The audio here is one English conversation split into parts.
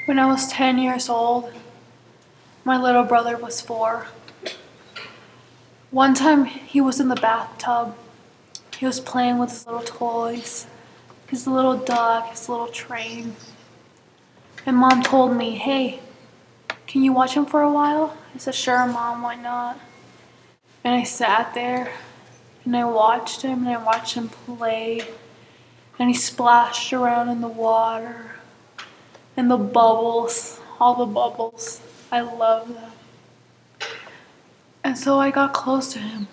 When I was 10 years old, my little brother was 4. One time he was in the bathtub. He was playing with his little toys, his little duck, his little train. And Mom told me, "Hey, can you watch him for a while?" I said, "Sure, Mom, why not?" And I sat there and I watched him and I watched him play. And he splashed around in the water. And the bubbles, all the bubbles. I love them. And so I got close to him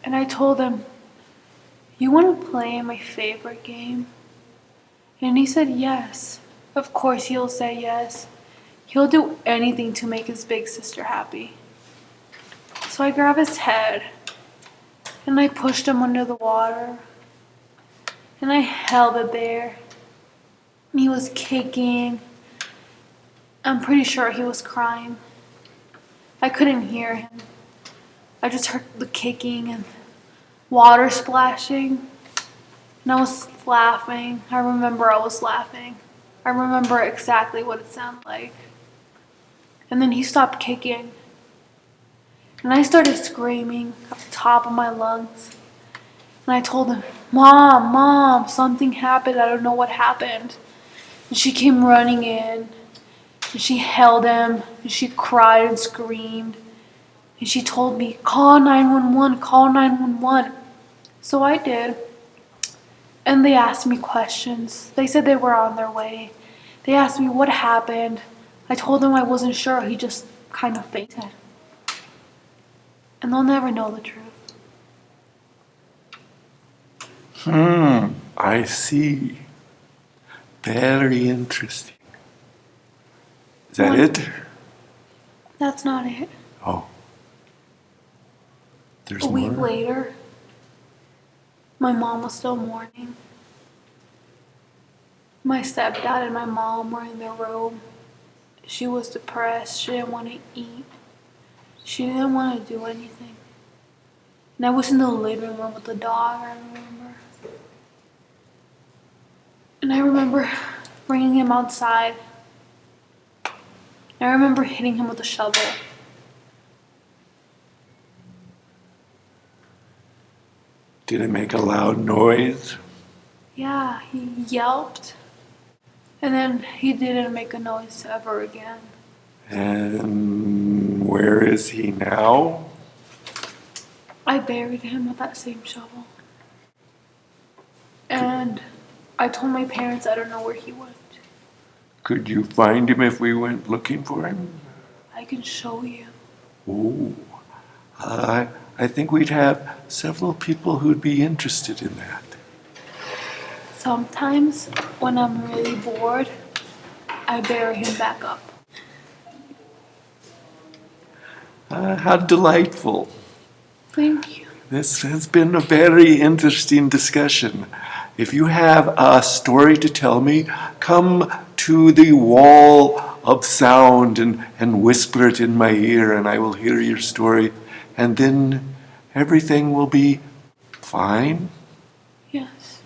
and I told him, "You want to play my favorite game?" And he said yes. Of course he'll say yes. He'll do anything to make his big sister happy. So I grabbed his head and I pushed him under the water and I held it there. And he was kicking. I'm pretty sure he was crying. I couldn't hear him. I just heard the kicking and water splashing. And I was laughing. I remember I was laughing. I remember exactly what it sounded like. And then he stopped kicking. And I started screaming at the top of my lungs. And I told him, Mom, something happened. I don't know what happened." And she came running in. And she held him. And she cried and screamed. And she told me, "Call 911, call 911. So I did. And they asked me questions. They said they were on their way. They asked me what happened. I told them I wasn't sure. He just kind of fainted. And they'll never know the truth. I see. Very interesting. Is that it? That's not it. Oh. There's A week more? later, my mom was still mourning. My stepdad and my mom were in their room. She was depressed. She didn't want to eat. She didn't want to do anything. And I was in the living room with the dog, I remember. And I remember bringing him outside. I remember hitting him with a shovel. Did it make a loud noise? Yeah, he yelped. And then he didn't make a noise ever again. And where is he now? I buried him with that same shovel. And I told my parents I don't know where he went. Could you find him if we went looking for him? I can show you. Oh, I think we'd have several people who'd be interested in that. Sometimes when I'm really bored, I bury him back up. How delightful. Thank you. This has been a very interesting discussion. If you have a story to tell me, come to the wall of sound and whisper it in my ear, and I will hear your story, and then everything will be fine. Yes.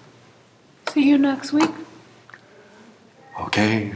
See you next week. Okay.